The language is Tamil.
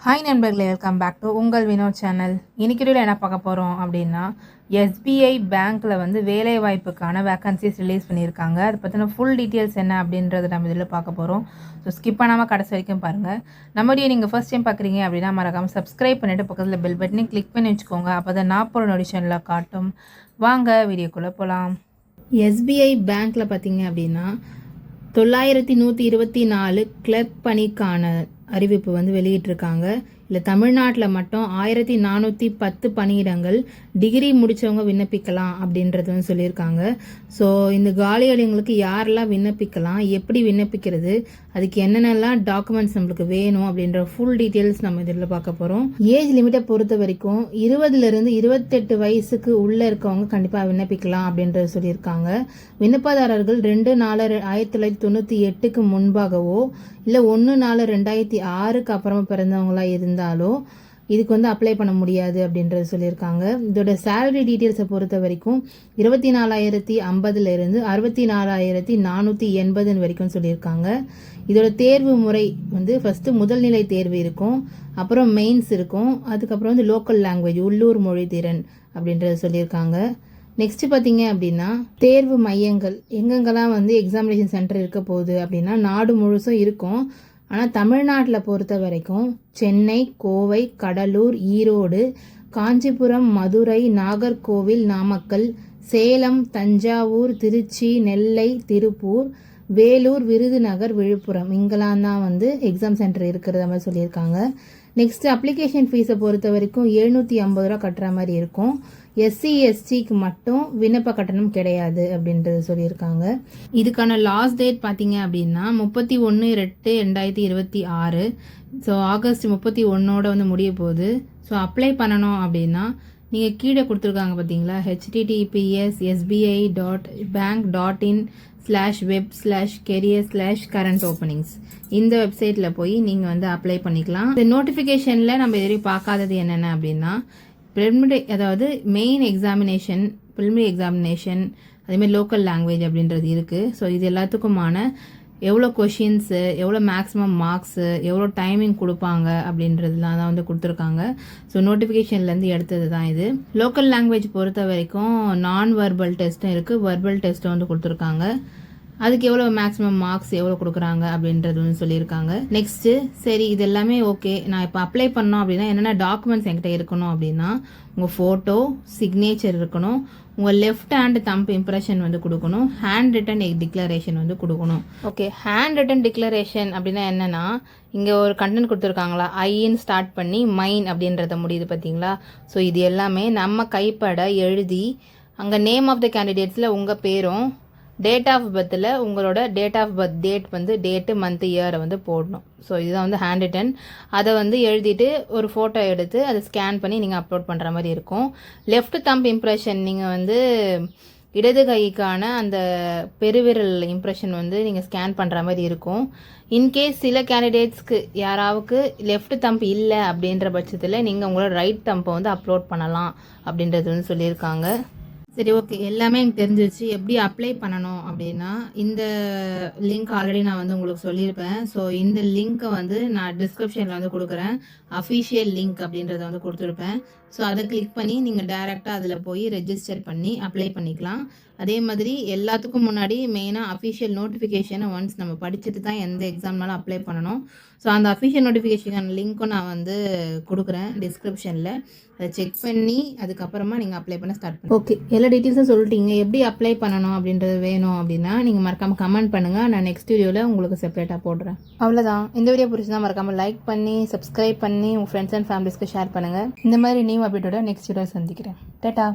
ஹாய் நண்பர்களே, வெல்கம் பேக் டு உங்கள் வினோத் சேனல். இன்னைக்கு வீடியோவில் என்ன பார்க்க போகிறோம் அப்படின்னா, எஸ்பிஐ பேங்க்கில் வந்து வேலைவாய்ப்புக்கான வேக்கன்சிஸ் ரிலீஸ் பண்ணியிருக்காங்க. அதை பற்றின ஃபுல் டீட்டெயில்ஸ் என்ன அப்படின்றத நம்ம இதில் பார்க்க போகிறோம். ஸோ ஸ்கிப் பண்ணாமல் கடைசி வரைக்கும் பாருங்கள். நம்ம வீடியோ நீங்கள் ஃபர்ஸ்ட் டைம் பார்க்குறீங்க அப்படின்னா மறக்காமல் சப்ஸ்கிரைப் பண்ணிவிட்டு பக்கத்தில் பெல் பட்டனையும் கிளிக் பண்ணி வச்சுக்கோங்க. அப்போ தான் நான் போகிற நோட்டிஃபிகேஷனில் காட்டும். வாங்க வீடியோக்குள்ளே போகலாம். எஸ்பிஐ பேங்க்கில் பார்த்தீங்க அப்படின்னா 9124 கிளர்க் பணிக்கான அறிவிப்பு வந்து வெளியிட்டிருக்காங்க. இல்லை தமிழ்நாட்டில் மட்டும் 1410 பணியிடங்கள் டிகிரி முடித்தவங்க விண்ணப்பிக்கலாம் அப்படின்றது வந்து சொல்லியிருக்காங்க. ஸோ இந்த காலியிடங்களுக்கு யாரெல்லாம் விண்ணப்பிக்கலாம், எப்படி விண்ணப்பிக்கிறது, அதுக்கு என்னென்னலாம் டாக்குமெண்ட்ஸ் நம்மளுக்கு வேணும் அப்படின்ற ஃபுல் டீட்டெயில்ஸ் நம்ம இதில் பார்க்க போகிறோம். ஏஜ் லிமிட்டை பொறுத்த வரைக்கும் 20லேருந்து 28 வயசுக்கு உள்ளே இருக்கவங்க கண்டிப்பாக விண்ணப்பிக்கலாம் அப்படின்றது சொல்லியிருக்காங்க. விண்ணப்பதாரர்கள் 2/4/1998 முன்பாகவோ இல்லை 1/4/2006 அப்புறமா பிறந்தவங்களா இருந்தாலோ இதுக்கு வந்து அப்ளை பண்ண முடியாது அப்படின்றது சொல்லியிருக்காங்க. இதோட சேலரி டீட்டெயில்ஸை பொறுத்த வரைக்கும் 24,050 64,480 வரைக்கும் சொல்லியிருக்காங்க. இதோட தேர்வு முறை வந்து ஃபஸ்ட்டு முதல்நிலை தேர்வு இருக்கும், அப்புறம் மெயின்ஸ் இருக்கும், அதுக்கப்புறம் வந்து லோக்கல் லாங்குவேஜ் உள்ளூர் மொழி திறன் அப்படின்றது சொல்லியிருக்காங்க. நெக்ஸ்ட் பார்த்தீங்க அப்படின்னா தேர்வு மையங்கள் எங்கெங்கெல்லாம் வந்து எக்ஸாமினேஷன் சென்டர் இருக்க போகுது அப்படின்னா நாடு முழுசும் இருக்கும். ஆனால் தமிழ்நாட்டில் பொறுத்த வரைக்கும் சென்னை, கோவை, கடலூர், ஈரோடு, காஞ்சிபுரம், மதுரை, நாகர்கோவில், நாமக்கல், சேலம், தஞ்சாவூர், திருச்சி, நெல்லை, திருப்பூர், வேலூர், விருதுநகர், விழுப்புரம் இங்கெல்லாம் தான் வந்து எக்ஸாம் சென்டர் இருக்கிறத மாதிரி சொல்லியிருக்காங்க. நெக்ஸ்ட் அப்ளிகேஷன் ஃபீஸை பொறுத்த வரைக்கும் 750 ரூபா கட்டுற மாதிரி இருக்கும். எஸ்சி எஸ்டிக்கு மட்டும் விண்ணப்ப கட்டணம் கிடையாது அப்படின்றது சொல்லியிருக்காங்க. இதுக்கான லாஸ்ட் டேட் பார்த்தீங்க அப்படின்னா 31/8/2026. ஸோ ஆகஸ்ட் 31 வந்து முடிய போகுது. ஸோ அப்ளை பண்ணணும் அப்படின்னா நீங்கள் கீழே கொடுத்துருக்காங்க பார்த்தீங்களா, https:/sbi.bank.in/web/career/current openings இந்த வெப்சைட்டில் போய் நீங்கள் வந்து அப்ளை பண்ணிக்கலாம். இந்த நோட்டிஃபிகேஷனில் நம்ம எதிரி பார்க்காதது என்னென்ன அப்படின்னா ப்ரிலிமினரி, அதாவது மெயின் எக்ஸாமினேஷன், ப்ரிலிமினரி எக்ஸாமினேஷன், அதேமாதிரி லோக்கல் லாங்குவேஜ் அப்படின்றது இருக்குது. ஸோ இது எல்லாத்துக்குமான எவ்வளோ கொஷின்ஸு, எவ்வளோ மேக்ஸிமம் மார்க்ஸு, எவ்வளோ டைமிங் கொடுப்பாங்க அப்படின்றதுலாம் தான் வந்து கொடுத்துருக்காங்க. ஸோ நோட்டிஃபிகேஷன்லேருந்து எடுத்தது தான் இது. லோக்கல் லாங்குவேஜ் பொறுத்த வரைக்கும் நான் வெர்பல் டெஸ்ட்டும் இருக்குது, வெர்பல் டெஸ்ட்டும் வந்து கொடுத்துருக்காங்க. அதுக்கு எவ்வளோ மேக்ஸிமம் மார்க்ஸ் எவ்வளோ கொடுக்குறாங்க அப்படின்றது வந்து சொல்லியிருக்காங்க. நெக்ஸ்ட்டு சரி இது எல்லாமே ஓகே, நான் இப்போ அப்ளை பண்ணோம் அப்படின்னா என்னென்ன டாக்குமெண்ட்ஸ் என்கிட்ட இருக்கணும் அப்படின்னா உங்கள் ஃபோட்டோ, சிக்னேச்சர் இருக்கணும், உங்கள் லெஃப்ட் ஹேண்ட் தம்ப் இம்ப்ரெஷன் வந்து கொடுக்கணும், ஹேண்ட் ரிட்டன் டிக்ளரேஷன் வந்து கொடுக்கணும். ஓகே, ஹேண்ட் ரிட்டன் டிக்ளரேஷன் அப்படின்னா என்னென்னா இங்கே ஒரு கண்டென்ட் கொடுத்துருக்காங்களா, ஐன்னு ஸ்டார்ட் பண்ணி மைன் அப்படின்றத முடியுது பார்த்தீங்களா. ஸோ இது எல்லாமே நம்ம கைப்பட எழுதி அங்கே நேம் ஆஃப் த கேண்டிடேட்ஸில் உங்கள் பேரும், டேட் ஆஃப் பர்த்தில் உங்களோட டேட் ஆஃப் பர்த் டேட் வந்து டேட்டு, மந்த், இயரை வந்து போடணும். ஸோ இதுதான் வந்து ஹேண்ட் ரிட்டன். அதை வந்து எழுதிட்டு ஒரு ஃபோட்டோ எடுத்து அதை ஸ்கேன் பண்ணி நீங்கள் அப்லோட் பண்ணுற மாதிரி இருக்கும். லெஃப்ட் தம்ப் இம்ப்ரெஷன் நீங்கள் வந்து இடது கைக்கான அந்த பெருவிரல் இம்ப்ரெஷன் வந்து நீங்கள் ஸ்கேன் பண்ணுற மாதிரி இருக்கும். இன்கேஸ் சில கேண்டிடேட்ஸ்க்கு யாராவுக்கு லெஃப்ட் தம்ப் இல்லை அப்படின்ற பட்சத்தில் நீங்கள் உங்களோட ரைட் தம்பை வந்து அப்லோட் பண்ணலாம் அப்படின்றது வந்து சொல்லியிருக்காங்க. சரி ஓகே, எல்லாமே எனக்கு தெரிஞ்சிருச்சு. எப்படி அப்ளை பண்ணணும் அப்படின்னா இந்த லிங்க் ஆல்ரெடி நான் வந்து உங்களுக்கு சொல்லியிருப்பேன். ஸோ இந்த லிங்க்கை வந்து நான் டிஸ்கிரிப்ஷனில் வந்து கொடுக்குறேன். அஃபிஷியல் லிங்க் அப்படின்றத வந்து கொடுத்துருப்பேன். ஸோ அதை கிளிக் பண்ணி நீங்கள் டைரெக்டாக அதில் போய் ரெஜிஸ்டர் பண்ணி அப்ளை பண்ணிக்கலாம். அதே மாதிரி எல்லாத்துக்கும் முன்னாடி மெயினாக அஃபிஷியல் நோட்டிஃபிகேஷனை ஒன்ஸ் நம்ம படிச்சுட்டு தான் எந்த எக்ஸாம்னாலும் அப்ளை பண்ணணும். ஸோ அந்த அஃபிஷியல் நோட்டிஃபிகேஷன் லிங்க்கும் நான் வந்து கொடுக்குறேன் டிஸ்கிரிப்ஷனில். அதை செக் பண்ணி அதுக்கப்புறமா நீங்கள் அப்ளை பண்ண ஸ்டார்ட் பண்ணுங்கள். ஓகே, எல்லா டீட்டெயில்ஸும் சொல்லிட்டீங்க. எப்படி அப்ளை பண்ணணும் அப்படின்றது வேணும் அப்படின்னா நீங்கள் மறக்காமல் கமெண்ட் பண்ணுங்கள். நான் நெக்ஸ்ட் வீடியோவில் உங்களுக்கு செப்பரேட்டாக போடுறேன். அவ்வளோதான். இந்த வீடியோ பிடிச்சதான் மறக்காமல் லைக் பண்ணி சப்ஸ்கிரைப் பண்ணி உங்கள் ஃப்ரெண்ட்ஸ் அண்ட் ஃபேமிலிஸ்க்கு ஷேர் பண்ணுங்கள். இந்த மாதிரி நியூ அப்டேட்டோட நெக்ஸ்ட் வீடியோ சந்திக்கிறேன். டாடா.